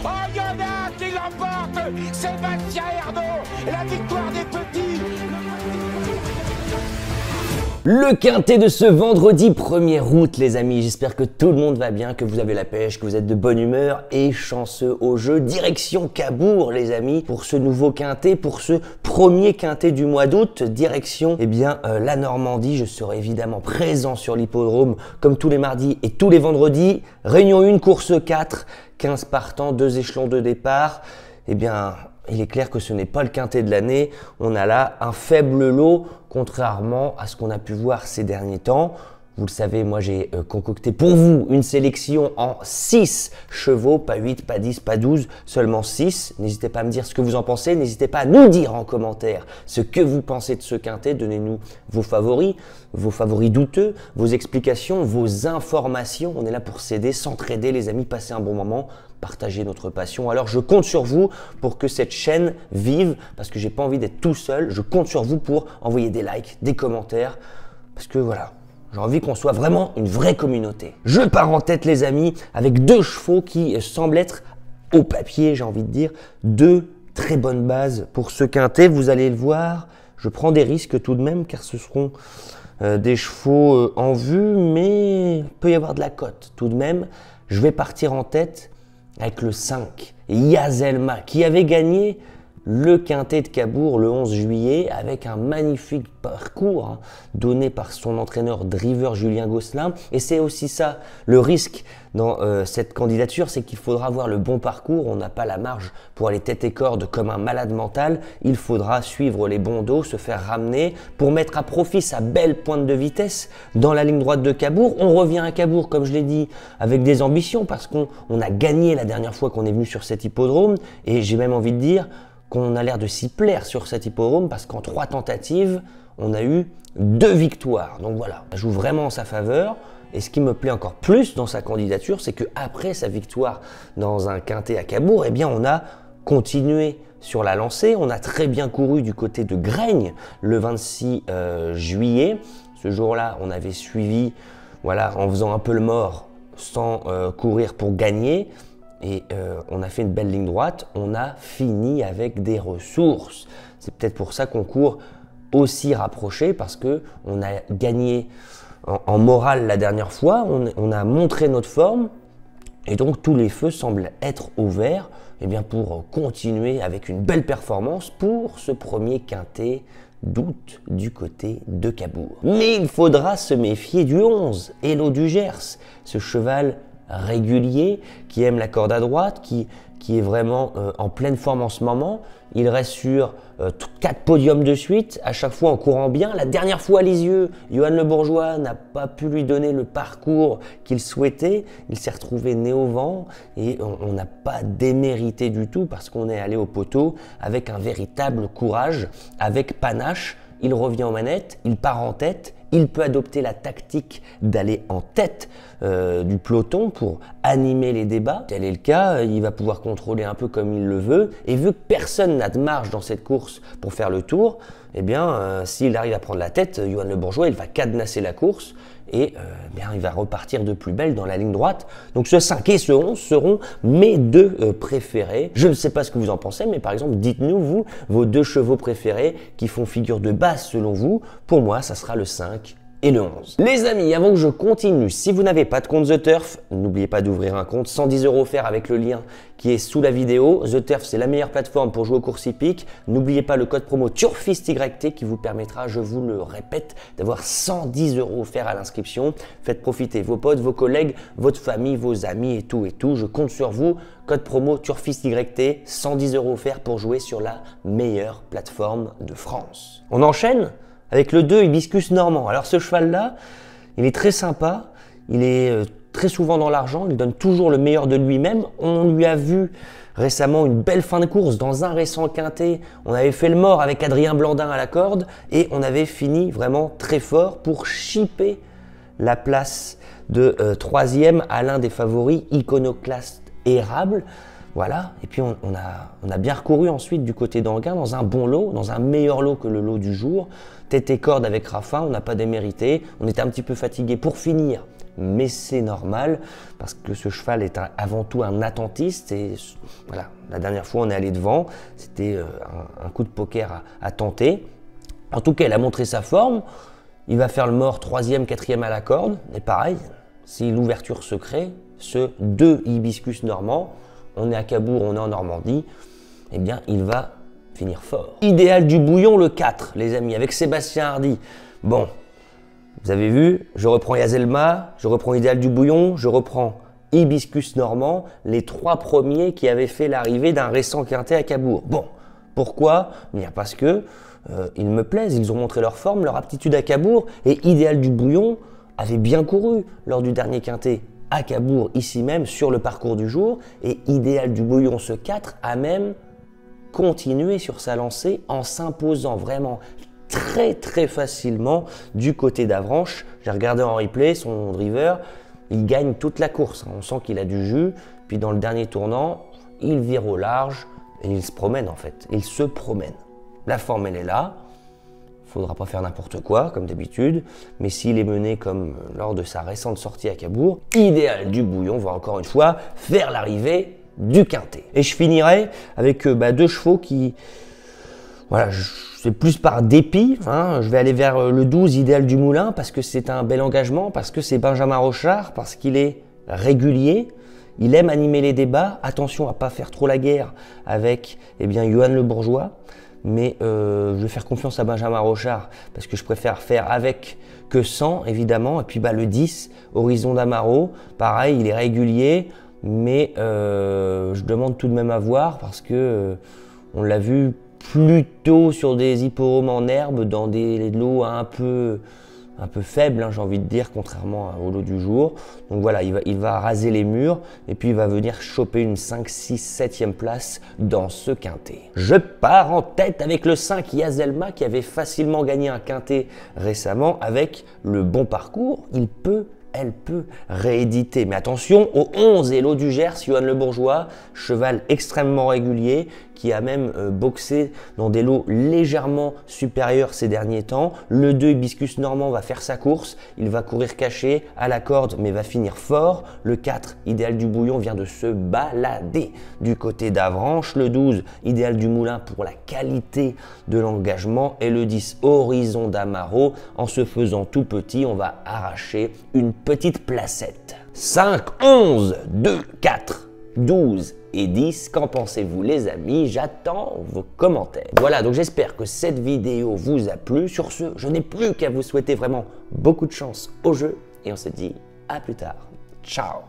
Oh, il y en a un qui l'emporte, Sébastien Ernaud, la victoire des petits. Le quintet de ce vendredi 1er août, les amis. J'espère que tout le monde va bien, que vous avez la pêche, que vous êtes de bonne humeur et chanceux au jeu. Direction Cabourg, les amis, pour ce nouveau quintet, pour ce premier quintet du mois d'août. Direction, la Normandie. Je serai évidemment présent sur l'hippodrome comme tous les mardis et tous les vendredis. Réunion 1, course 4, 15 partants, 2 échelons de départ. Il est clair que ce n'est pas le quintet de l'année. On a là un faible lot, contrairement à ce qu'on a pu voir ces derniers temps. Vous le savez, moi j'ai concocté pour vous une sélection en 6 chevaux, pas 8, pas 10, pas 12, seulement 6. N'hésitez pas à me dire ce que vous en pensez, n'hésitez pas à nous dire en commentaire ce que vous pensez de ce quintet. Donnez-nous vos favoris douteux, vos explications, vos informations. On est là pour s'aider, s'entraider les amis, passer un bon moment, partager notre passion. Alors je compte sur vous pour que cette chaîne vive, parce que j'ai pas envie d'être tout seul. Je compte sur vous pour envoyer des likes, des commentaires, parce que voilà, j'ai envie qu'on soit vraiment une vraie communauté. Je pars en tête les amis avec 2 chevaux qui semblent être au papier, j'ai envie de dire, 2 très bonnes bases pour ce quintet. Vous allez le voir, je prends des risques tout de même car ce seront des chevaux en vue, mais il peut y avoir de la cote tout de même. Je vais partir en tête avec le 5, Yazelma, qui avait gagné le quintet de Cabourg le 11 juillet avec un magnifique parcours donné par son entraîneur driver Julien Gosselin. Et c'est aussi ça, le risque dans cette candidature, c'est qu'il faudra avoir le bon parcours. On n'a pas la marge pour aller tête et corde comme un malade mental. Il faudra suivre les bons dos, se faire ramener pour mettre à profit sa belle pointe de vitesse dans la ligne droite de Cabourg. On revient à Cabourg, comme je l'ai dit, avec des ambitions parce qu'on a gagné la dernière fois qu'on est venu sur cet hippodrome. Et j'ai même envie de dire qu'on a l'air de s'y plaire sur cet hippodrome parce qu'en 3 tentatives, on a eu 2 victoires. Donc voilà, ça joue vraiment en sa faveur. Et ce qui me plaît encore plus dans sa candidature, c'est qu'après sa victoire dans un quintet à Cabourg, on a continué sur la lancée. On a très bien couru du côté de Graignes le 26 juillet. Ce jour-là, on avait suivi en faisant un peu le mort sans courir pour gagner. Et on a fait une belle ligne droite, on a fini avec des ressources. C'est peut-être pour ça qu'on court aussi rapproché, parce qu'on a gagné en morale la dernière fois, on a montré notre forme, et donc tous les feux semblent être ouverts pour continuer avec une belle performance pour ce premier quintet d'août du côté de Cabourg. Mais il faudra se méfier du 11, Hello du Gers, ce cheval régulier, qui aime la corde à droite, qui est vraiment en pleine forme en ce moment. Il reste sur 4 podiums de suite, à chaque fois en courant bien. La dernière fois à Lisieux, Johan Le Bourgeois n'a pas pu lui donner le parcours qu'il souhaitait. Il s'est retrouvé né au vent et on n'a pas démérité du tout parce qu'on est allé au poteau avec un véritable courage, avec panache. Il revient aux manettes, il part en tête, il peut adopter la tactique d'aller en tête du peloton pour animer les débats. Tel est le cas, il va pouvoir contrôler un peu comme il le veut. Et vu que personne n'a de marge dans cette course pour faire le tour, s'il arrive à prendre la tête, Johan Le Bourgeois, il va cadenasser la course et il va repartir de plus belle dans la ligne droite. Donc ce 5 et ce 11 seront mes 2 préférés. Je ne sais pas ce que vous en pensez, mais par exemple, dites-nous, vous, vos 2 chevaux préférés qui font figure de base selon vous. Pour moi, ça sera le 5 et le 11. Les amis, avant que je continue, si vous n'avez pas de compte The Turf, n'oubliez pas d'ouvrir un compte, 110 € offerts avec le lien qui est sous la vidéo. The Turf, c'est la meilleure plateforme pour jouer aux courses hippiques. N'oubliez pas le code promo TURFISTYT qui vous permettra, je vous le répète, d'avoir 110 € offerts à l'inscription. Faites profiter vos potes, vos collègues, votre famille, vos amis et tout. Je compte sur vous. Code promo TURFISTYT, 110 € offerts pour jouer sur la meilleure plateforme de France. On enchaîne avec le 2 Hibiscus Normand. Alors ce cheval-là, il est très sympa, il est très souvent dans l'argent, il donne toujours le meilleur de lui-même. On lui a vu récemment une belle fin de course dans un récent quintet. On avait fait le mort avec Adrien Blandin à la corde et on avait fini vraiment très fort pour chipper la place de 3e à l'un des favoris, Iconoclaste Érable. Voilà, et puis on a bien recouru ensuite du côté d'Anguin dans un bon lot, dans un meilleur lot que le lot du jour. Tête et corde avec Raffin, on n'a pas démérité, on était un petit peu fatigué pour finir mais c'est normal parce que ce cheval est avant tout un attentiste et voilà, la dernière fois on est allé devant, c'était un coup de poker à tenter. En tout cas, il a montré sa forme, il va faire le mort 3e, 4e à la corde, et pareil, si l'ouverture se crée, ce 2 hibiscus normand, on est à Cabourg, on est en Normandie, eh bien il va finir fort. Idéal du bouillon, le 4, les amis, avec Sébastien Hardy. Bon, vous avez vu, je reprends Yazelma, je reprends Idéal du bouillon, je reprends Hibiscus normand, les 3 premiers qui avaient fait l'arrivée d'un récent quintet à Cabourg. Bon, pourquoi? Bien parce que ils me plaisent, ils ont montré leur forme, leur aptitude à Cabourg, et Idéal du bouillon avait bien couru lors du dernier quintet à Cabourg, ici même, sur le parcours du jour, et Idéal du bouillon, ce 4, a même continué sur sa lancée en s'imposant vraiment très facilement du côté d'Avranches. J'ai regardé en replay son driver, il gagne toute la course, on sent qu'il a du jus, puis dans le dernier tournant, il vire au large, et il se promène en fait, il se promène. La forme elle est là, il ne faudra pas faire n'importe quoi comme d'habitude, mais s'il est mené comme lors de sa récente sortie à Cabourg, Idéal du bouillon va encore une fois faire l'arrivée du quintet. Et je finirai avec 2 chevaux qui, voilà, c'est plus par dépit, hein. Je vais aller vers le 12 Idéal du Moulin parce que c'est un bel engagement, parce que c'est Benjamin Rochard, parce qu'il est régulier, il aime animer les débats, attention à pas faire trop la guerre avec Johan Le Bourgeois. Mais je vais faire confiance à Benjamin Rochard parce que je préfère faire avec que sans, évidemment. Et puis le 10, Horizon d'Amaro, pareil, il est régulier, mais je demande tout de même à voir parce que on l'a vu plutôt sur des hippodromes en herbe, dans des lots un peu faibles, hein, j'ai envie de dire, contrairement au lot du jour. Donc voilà, il va raser les murs et puis il va venir choper une 5, 6, 7e place dans ce quintet. Je pars en tête avec le 5 Yazelma qui avait facilement gagné un quintet récemment avec le bon parcours. Elle peut rééditer. Mais attention, au 11 Hello du Gers, Johan Le Bourgeois, cheval extrêmement régulier, qui a même boxé dans des lots légèrement supérieurs ces derniers temps. Le 2 Hibiscus normand va faire sa course, il va courir caché à la corde, mais va finir fort. Le 4 Idéal du bouillon vient de se balader du côté d'Avranches. Le 12 Idéal du Moulin pour la qualité de l'engagement. Et le 10 Horizon d'Amaro, en se faisant tout petit, on va arracher une petite placette. 5, 11, 2, 4, 12 et 10. Qu'en pensez-vous les amis? J'attends vos commentaires. Voilà, donc j'espère que cette vidéo vous a plu. Sur ce, je n'ai plus qu'à vous souhaiter vraiment beaucoup de chance au jeu et on se dit à plus tard. Ciao!